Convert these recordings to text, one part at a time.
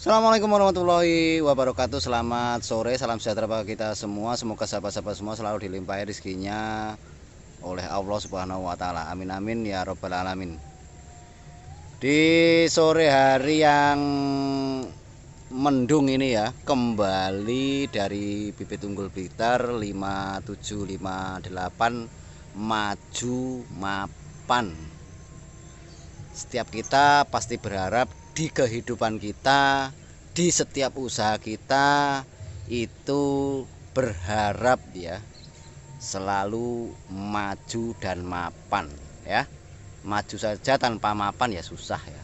Assalamualaikum warahmatullahi wabarakatuh. Selamat sore, salam sejahtera bagi kita semua. Semoga sahabat-sahabat semua selalu dilimpahi rezekinya oleh Allah Subhanahu wa taala. Amin amin ya robbal alamin. Di sore hari yang mendung ini ya, kembali dari bibit unggul Blitar 5758 maju mapan. Setiap kita pasti berharap di kehidupan kita, di setiap usaha kita itu berharap ya selalu maju dan mapan ya. Maju saja tanpa mapan ya susah ya.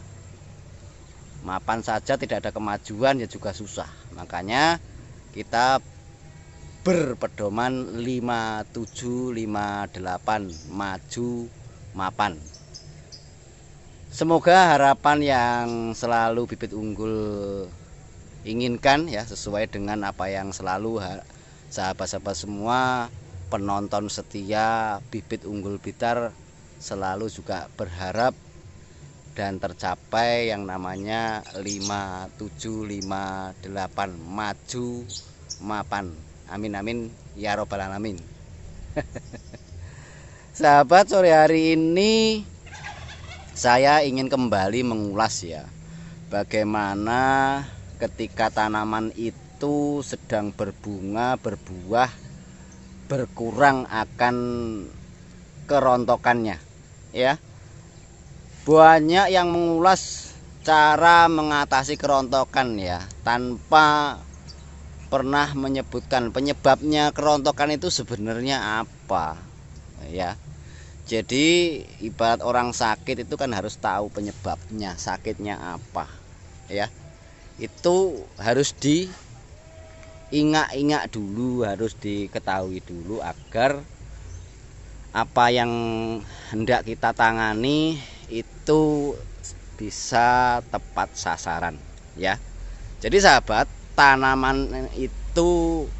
Mapan saja tidak ada kemajuan ya juga susah. Makanya kita berpedoman 5758 maju mapan. Semoga harapan yang selalu bibit unggul inginkan ya sesuai dengan apa yang selalu sahabat-sahabat semua penonton setia bibit unggul Blitar selalu juga berharap dan tercapai yang namanya 5758 maju mapan. Amin amin ya robbal alamin. Sahabat, sore hari ini saya ingin kembali mengulas ya bagaimana ketika tanaman itu sedang berbunga, berbuah, berkurang akan kerontokannya ya. Banyak yang mengulas cara mengatasi kerontokan ya tanpa pernah menyebutkan penyebabnya kerontokan itu sebenarnya apa ya. Jadi ibarat orang sakit itu kan harus tahu penyebabnya, sakitnya apa ya. Itu harus diingat-ingat dulu, harus diketahui dulu agar apa yang hendak kita tangani itu bisa tepat sasaran ya. Jadi sahabat, tanaman itu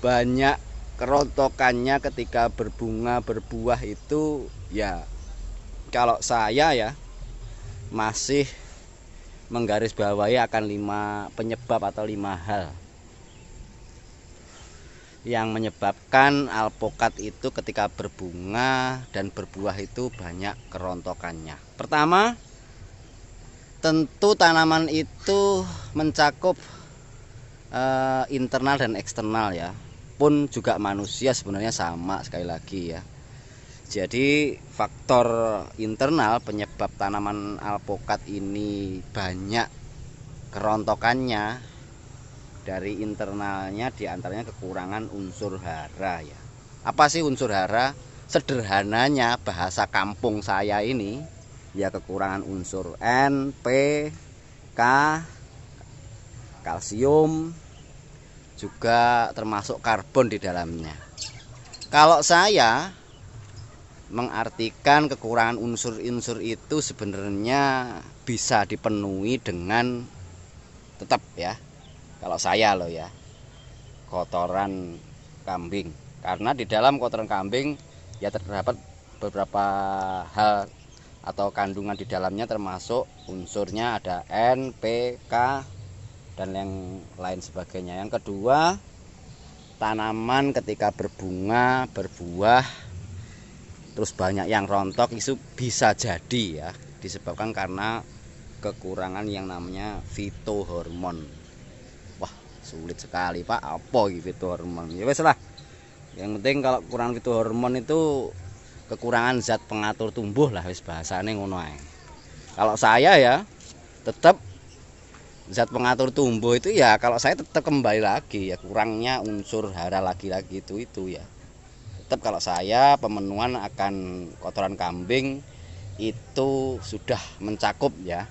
banyak kerontokannya ketika berbunga berbuah itu ya. Kalau saya ya masih menggarisbawahi akan 5 penyebab atau 5 hal yang menyebabkan alpukat itu ketika berbunga dan berbuah itu banyak kerontokannya. Pertama, tentu tanaman itu mencakup internal dan eksternal ya, pun juga manusia sebenarnya sama sekali lagi ya. Jadi faktor internal penyebab tanaman alpukat ini banyak kerontokannya dari internalnya, diantaranya kekurangan unsur hara ya. Apa sih unsur hara? Sederhananya bahasa kampung saya ini ya kekurangan unsur N, P, K, kalsium, juga termasuk karbon di dalamnya. Kalau saya mengartikan kekurangan unsur-unsur itu sebenarnya bisa dipenuhi dengan tetap ya, kalau saya loh ya, kotoran kambing. Karena di dalam kotoran kambing ya terdapat beberapa hal atau kandungan di dalamnya, termasuk unsurnya ada N, P, K dan yang lain sebagainya. Yang kedua, tanaman ketika berbunga, berbuah, terus banyak yang rontok itu bisa jadi ya disebabkan karena kekurangan yang namanya fitohormon. Wah, sulit sekali Pak, apa gitu fitohormon? Ya wes lah. Yang penting kalau kurang fitohormon itu kekurangan zat pengatur tumbuh lah, wis bahasane ngono ae. Kalau saya ya tetap zat pengatur tumbuh itu ya, kalau saya tetap kembali lagi ya kurangnya unsur hara lagi-lagi itu ya. Tetap kalau saya pemenuhan akan kotoran kambing itu sudah mencakup ya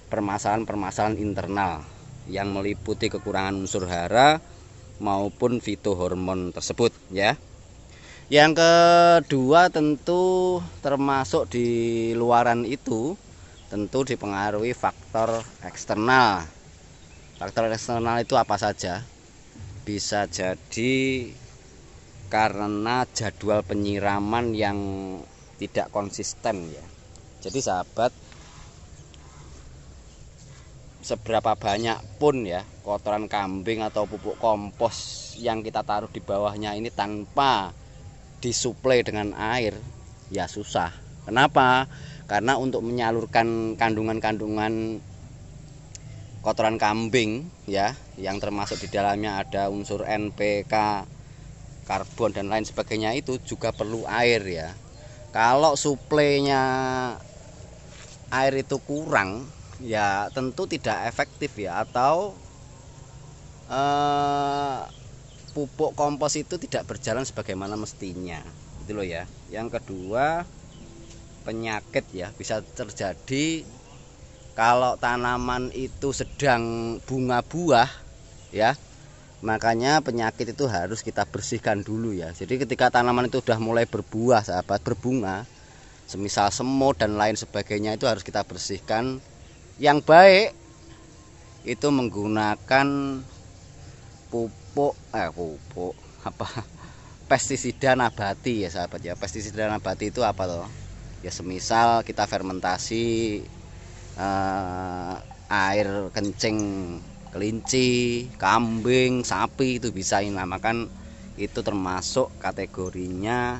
permasalahan-permasalahan internal yang meliputi kekurangan unsur hara maupun fitohormon tersebut ya. Yang kedua tentu termasuk di luaran itu tentu dipengaruhi faktor eksternal. Faktor eksternal itu apa saja? Bisa jadi karena jadwal penyiraman yang tidak konsisten ya. Jadi sahabat, seberapa banyak pun ya kotoran kambing atau pupuk kompos yang kita taruh di bawahnya ini tanpa disuplai dengan air, ya susah. Kenapa? Karena untuk menyalurkan kandungan-kandungan kotoran kambing ya, yang termasuk di dalamnya ada unsur NPK, karbon dan lain sebagainya, itu juga perlu air ya. Kalau suplainya air itu kurang, ya tentu tidak efektif ya, atau pupuk kompos itu tidak berjalan sebagaimana mestinya, gitu loh ya. Yang kedua, penyakit ya bisa terjadi kalau tanaman itu sedang bunga buah ya. Makanya penyakit itu harus kita bersihkan dulu ya. Jadi ketika tanaman itu sudah mulai berbuah, sahabat, berbunga, semisal semut dan lain sebagainya, itu harus kita bersihkan. Yang baik itu menggunakan pestisida nabati ya sahabat ya. Pestisida nabati itu apa toh? Ya semisal kita fermentasi air kencing kelinci, kambing, sapi, itu bisa dinamakan, itu termasuk kategorinya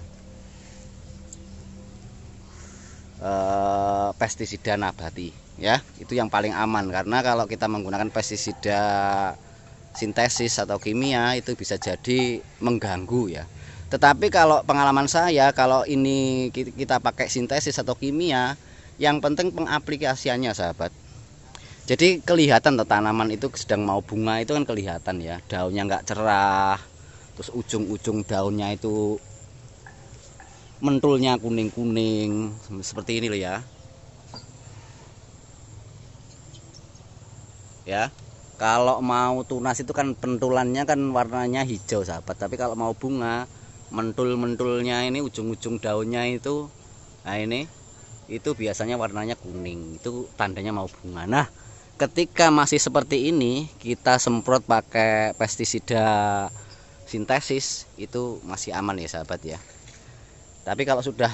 pestisida nabati ya. Itu yang paling aman, karena kalau kita menggunakan pestisida sintesis atau kimia itu bisa jadi mengganggu ya. Tetapi kalau pengalaman saya, kalau ini kita pakai sintesis atau kimia, yang penting pengaplikasiannya sahabat. Jadi kelihatan tanaman itu sedang mau bunga itu kan kelihatan ya, daunnya nggak cerah, terus ujung-ujung daunnya itu mentulnya kuning-kuning seperti ini loh ya. Ya, kalau mau tunas itu kan pentulannya kan warnanya hijau sahabat, tapi kalau mau bunga, mentul-mentulnya ini ujung-ujung daunnya itu, nah ini itu biasanya warnanya kuning, itu tandanya mau bunga. Nah, ketika masih seperti ini, kita semprot pakai pestisida sintesis, itu masih aman ya sahabat ya. Tapi kalau sudah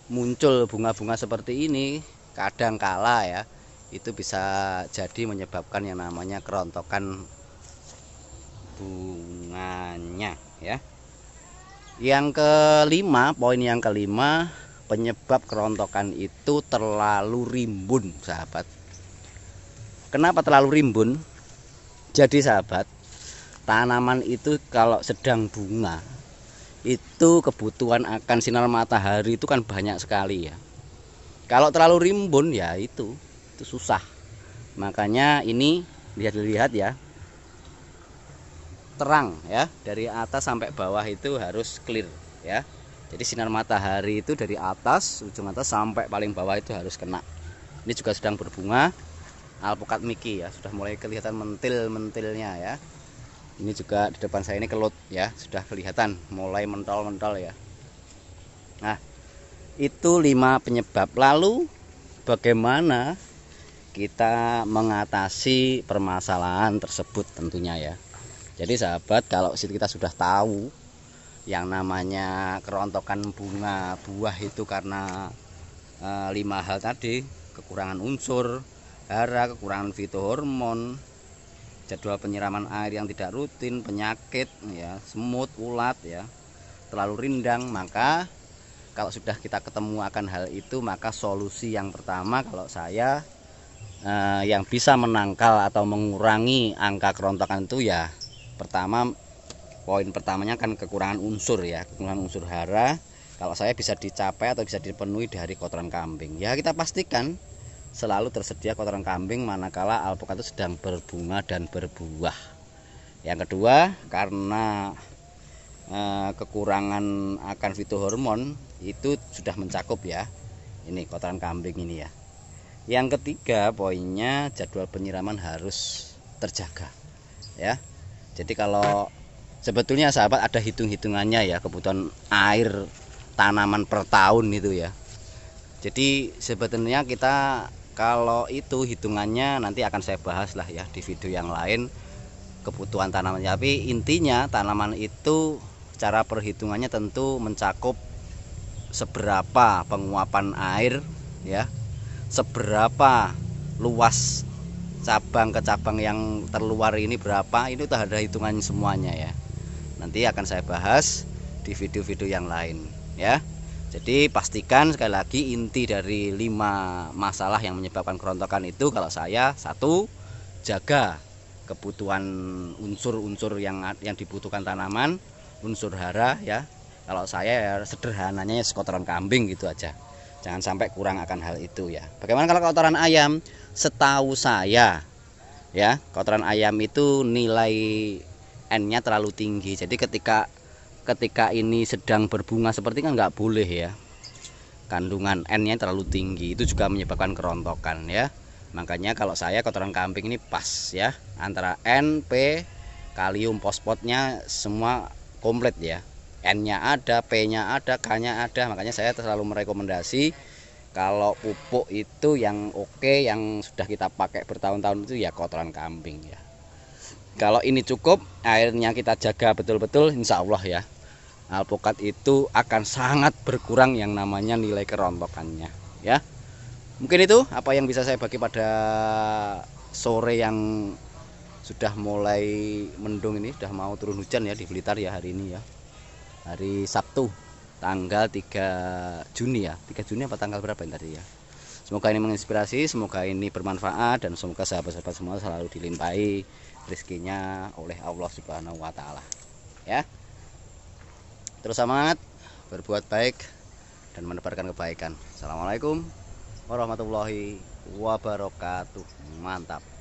muncul bunga-bunga seperti ini, kadang kala ya, itu bisa jadi menyebabkan yang namanya kerontokan bunganya ya. Yang kelima, poin yang kelima, penyebab kerontokan itu terlalu rimbun sahabat. Kenapa terlalu rimbun? Jadi sahabat, tanaman itu kalau sedang bunga, itu kebutuhan akan sinar matahari itu kan banyak sekali ya. Kalau terlalu rimbun ya itu susah. Makanya ini lihat ya, terang ya, dari atas sampai bawah itu harus clear ya. Jadi sinar matahari itu dari atas, ujung atas sampai paling bawah itu harus kena. Ini juga sedang berbunga alpukat Miki ya, sudah mulai kelihatan mentil-mentilnya ya. Ini juga di depan saya ini kelut ya, sudah kelihatan mulai mentol-mentol ya. Nah, itu 5 penyebab. Lalu bagaimana kita mengatasi permasalahan tersebut tentunya ya. Jadi sahabat, kalau kita sudah tahu yang namanya kerontokan bunga buah itu karena 5 hal tadi, kekurangan unsur hara, kekurangan fitohormon, jadwal penyiraman air yang tidak rutin, penyakit ya, semut, ulat ya, terlalu rindang. Maka kalau sudah kita ketemu akan hal itu, maka solusi yang pertama kalau saya yang bisa menangkal atau mengurangi angka kerontokan itu ya, pertama, poin pertamanya kan kekurangan unsur ya, kekurangan unsur hara. Kalau saya bisa dicapai atau bisa dipenuhi dari kotoran kambing ya, kita pastikan selalu tersedia kotoran kambing manakala alpukat itu sedang berbunga dan berbuah. Yang kedua, karena kekurangan akan fitohormon itu sudah mencakup ya, ini kotoran kambing ini ya. Yang ketiga, poinnya jadwal penyiraman harus terjaga ya. Jadi kalau sebetulnya sahabat ada hitung-hitungannya ya, kebutuhan air tanaman per tahun itu ya. Jadi sebetulnya kita kalau itu hitungannya nanti akan saya bahas lah ya di video yang lain, kebutuhan tanaman. Tapi intinya tanaman itu cara perhitungannya tentu mencakup seberapa penguapan air ya, seberapa luas cabang ke cabang yang terluar ini berapa, ini udah ada hitungannya semuanya ya. Nanti akan saya bahas di video-video yang lain ya. Jadi pastikan sekali lagi inti dari 5 masalah yang menyebabkan kerontokan itu kalau saya, satu, jaga kebutuhan unsur-unsur yang dibutuhkan tanaman, unsur hara ya. Kalau saya ya sederhananya kotoran kambing gitu aja. Jangan sampai kurang akan hal itu ya. Bagaimana kalau kotoran ayam? Setahu saya ya, kotoran ayam itu nilai N-nya terlalu tinggi. Jadi ketika ini sedang berbunga seperti kan nggak boleh ya. Kandungan N-nya terlalu tinggi, itu juga menyebabkan kerontokan ya. Makanya kalau saya kotoran kambing ini pas ya, antara N, P, kalium, fosfatnya semua komplit ya. N-nya ada, P-nya ada, K-nya ada. Makanya saya selalu merekomendasi kalau pupuk itu yang oke, yang sudah kita pakai bertahun-tahun itu ya kotoran kambing ya. Kalau ini cukup, airnya kita jaga betul-betul, insya Allah ya, alpukat itu akan sangat berkurang yang namanya nilai kerontokannya ya. Mungkin itu apa yang bisa saya bagi pada sore yang sudah mulai mendung ini, sudah mau turun hujan ya di Blitar ya hari ini ya. Hari Sabtu tanggal 3 Juni ya. 3 Juni apa tanggal berapa ini tadi ya. Semoga ini menginspirasi, semoga ini bermanfaat, dan semoga sahabat-sahabat semua selalu dilimpahi rezekinya oleh Allah Subhanahu wa taala ya. Terus semangat, berbuat baik dan menebarkan kebaikan. Assalamualaikum warahmatullahi wabarakatuh. Mantap.